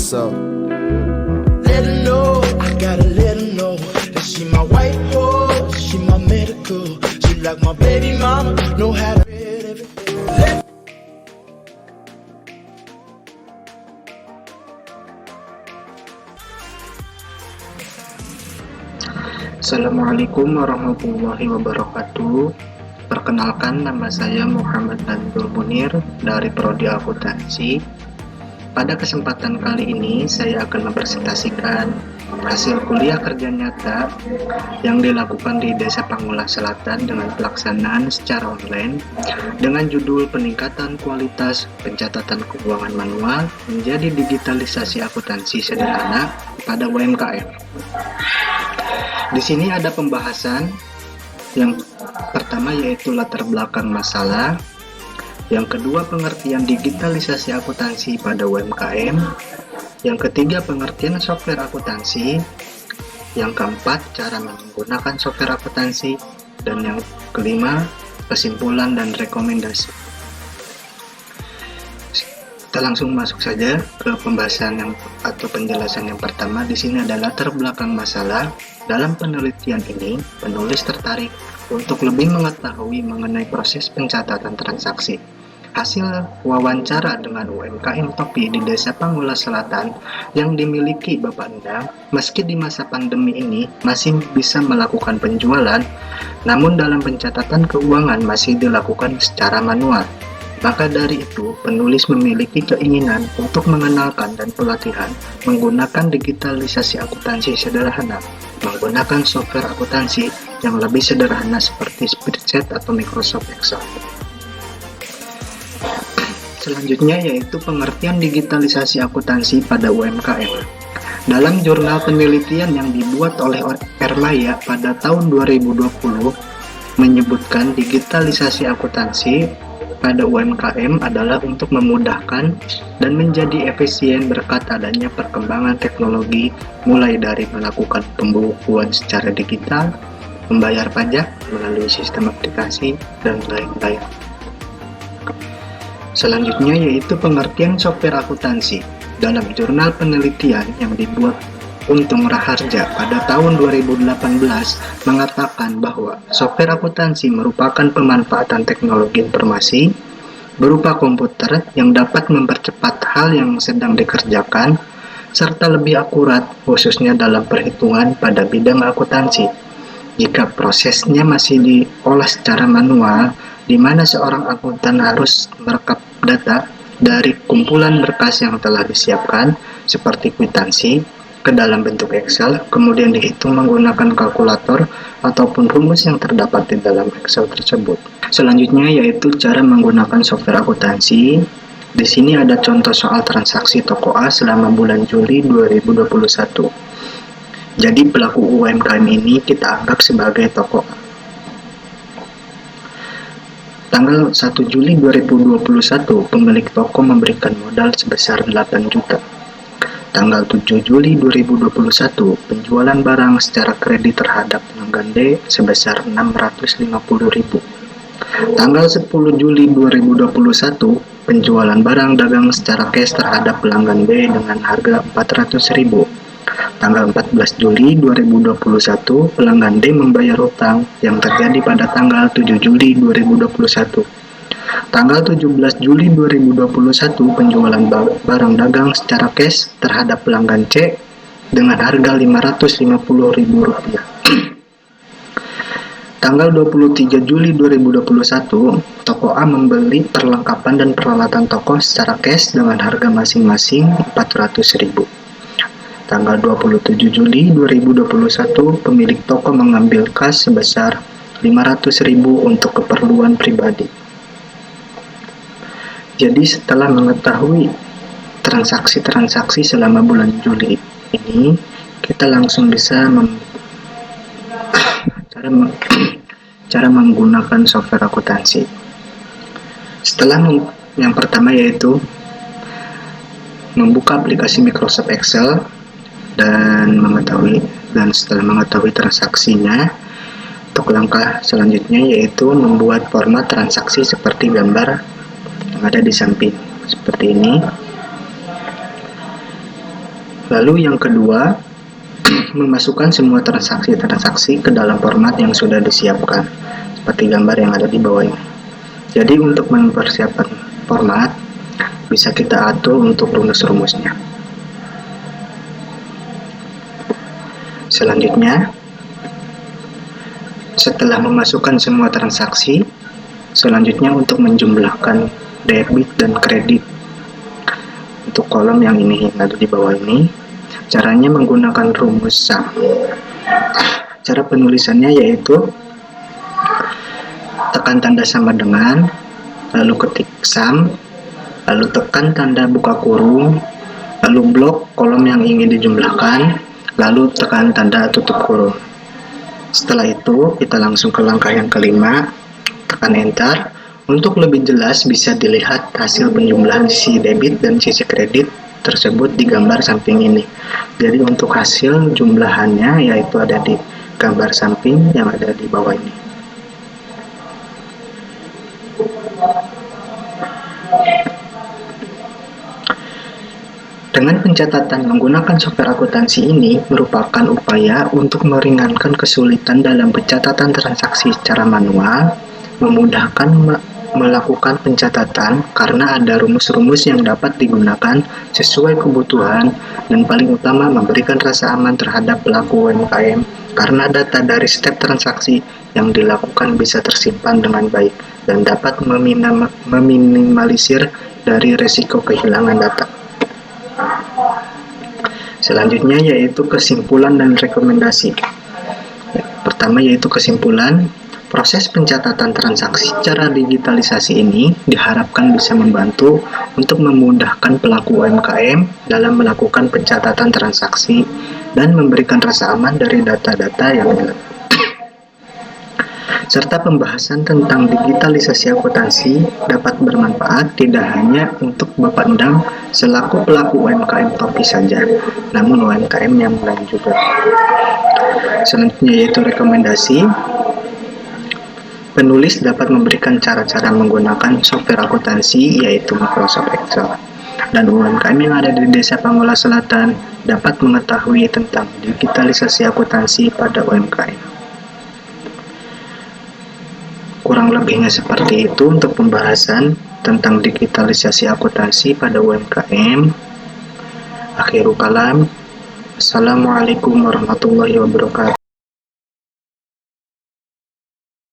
what's up. Let her know, I gotta let her know that she my white horse, she my medical, she like my baby mama, know how to read everything. Assalamualaikum warahmatullahi wabarakatuh. Perkenalkan, nama saya Muhammad Abdul Munir dari Prodi Akuntansi. Pada kesempatan kali ini saya akan mempresentasikan hasil kuliah kerja nyata yang dilakukan di Desa Pangulah Selatan dengan pelaksanaan secara online dengan judul Peningkatan Kualitas Pencatatan Keuangan Manual menjadi Digitalisasi Akuntansi Sederhana pada UMKM. Di sini ada pembahasan yang pertama yaitu latar belakang masalah, yang kedua pengertian digitalisasi akuntansi pada UMKM, yang ketiga pengertian software akuntansi, yang keempat cara menggunakan software akuntansi, dan yang kelima kesimpulan dan rekomendasi. Kita langsung masuk saja ke pembahasan atau penjelasan yang pertama. Di sini ada latar belakang masalah. Dalam penelitian ini, penulis tertarik untuk lebih mengetahui mengenai proses pencatatan transaksi. Hasil wawancara dengan UMKM Topi di Desa Pangulah Selatan yang dimiliki Bapak Endang, meski di masa pandemi ini masih bisa melakukan penjualan, namun dalam pencatatan keuangan masih dilakukan secara manual. Maka dari itu, penulis memiliki keinginan untuk mengenalkan dan pelatihan menggunakan digitalisasi akuntansi sederhana, menggunakan software akuntansi yang lebih sederhana seperti spreadsheet atau Microsoft Excel. Selanjutnya yaitu pengertian digitalisasi akuntansi pada UMKM. Dalam jurnal penelitian yang dibuat oleh Ermaya pada tahun 2020 menyebutkan digitalisasi akuntansi pada UMKM adalah untuk memudahkan dan menjadi efisien berkat adanya perkembangan teknologi, mulai dari melakukan pembukuan secara digital, membayar pajak melalui sistem aplikasi, dan lain-lain. Selanjutnya yaitu pengertian software akuntansi. Dalam jurnal penelitian yang dibuat Untung Raharja pada tahun 2018 mengatakan bahwa software akuntansi merupakan pemanfaatan teknologi informasi berupa komputer yang dapat mempercepat hal yang sedang dikerjakan serta lebih akurat khususnya dalam perhitungan pada bidang akuntansi. Jika prosesnya masih diolah secara manual, di mana seorang akuntan harus merekap data dari kumpulan berkas yang telah disiapkan seperti kwitansi ke dalam bentuk Excel, kemudian dihitung menggunakan kalkulator ataupun rumus yang terdapat di dalam Excel tersebut. Selanjutnya yaitu cara menggunakan software akuntansi. Di sini ada contoh soal transaksi toko A selama bulan Juli 2021. Jadi pelaku UMKM ini kita anggap sebagai toko A. Tanggal 1 Juli 2021, pemilik toko memberikan modal sebesar 8 juta. Tanggal 7 Juli 2021, penjualan barang secara kredit terhadap pelanggan D sebesar 650.000. Tanggal 10 Juli 2021, penjualan barang dagang secara cash terhadap pelanggan B dengan harga 400.000. Tanggal 14 Juli 2021, pelanggan D membayar hutang yang terjadi pada tanggal 7 Juli 2021. Tanggal 17 Juli 2021, penjualan barang dagang secara cash terhadap pelanggan C dengan harga Rp550.000. Tanggal 23 Juli 2021, toko A membeli perlengkapan dan peralatan toko secara cash dengan harga masing-masing Rp400.000. Tanggal 27 Juli 2021, pemilik toko mengambil kas sebesar Rp500.000 untuk keperluan pribadi. Jadi setelah mengetahui transaksi-transaksi selama bulan Juli ini, kita langsung bisa cara menggunakan software akuntansi. Setelah yang pertama yaitu membuka aplikasi Microsoft Excel dan setelah mengetahui transaksinya, untuk langkah selanjutnya yaitu membuat format transaksi seperti gambar yang ada di samping seperti ini. Lalu yang kedua, memasukkan semua transaksi-transaksi ke dalam format yang sudah disiapkan, seperti gambar yang ada di bawah ini. Jadi untuk mempersiapkan format, bisa kita atur untuk rumus-rumusnya. Selanjutnya, setelah memasukkan semua transaksi, selanjutnya untuk menjumlahkan debit dan kredit untuk kolom yang ini yang ada di bawah ini, caranya menggunakan rumus sum. Cara penulisannya yaitu tekan tanda sama dengan, lalu ketik sum, lalu tekan tanda buka kurung, lalu blok kolom yang ingin dijumlahkan, lalu tekan tanda tutup kurung. Setelah itu kita langsung ke langkah yang kelima, tekan enter. Untuk lebih jelas bisa dilihat hasil penjumlahan sisi debit dan sisi kredit tersebut di gambar samping ini. Jadi untuk hasil jumlahannya yaitu ada di gambar samping yang ada di bawah ini. Dengan pencatatan menggunakan software akuntansi ini merupakan upaya untuk meringankan kesulitan dalam pencatatan transaksi secara manual, memudahkan melakukan pencatatan karena ada rumus-rumus yang dapat digunakan sesuai kebutuhan, dan paling utama memberikan rasa aman terhadap pelaku UMKM karena data dari setiap transaksi yang dilakukan bisa tersimpan dengan baik dan dapat meminimalisir dari resiko kehilangan data. Selanjutnya yaitu kesimpulan dan rekomendasi. Pertama yaitu kesimpulan. Proses pencatatan transaksi secara digitalisasi ini diharapkan bisa membantu untuk memudahkan pelaku UMKM dalam melakukan pencatatan transaksi dan memberikan rasa aman dari data-data yang hilang. Serta pembahasan tentang digitalisasi akuntansi dapat bermanfaat tidak hanya untuk Bapak Endang selaku pelaku UMKM Topi saja, namun UMKM yang lain juga. Selanjutnya yaitu rekomendasi. Penulis dapat memberikan cara-cara menggunakan software akuntansi yaitu Microsoft Excel. Dan UMKM yang ada di Desa Pangola Selatan dapat mengetahui tentang digitalisasi akuntansi pada UMKM. Kurang lebihnya seperti itu untuk pembahasan tentang digitalisasi akuntansi pada UMKM. Akhirul kalam. Assalamualaikum warahmatullahi wabarakatuh.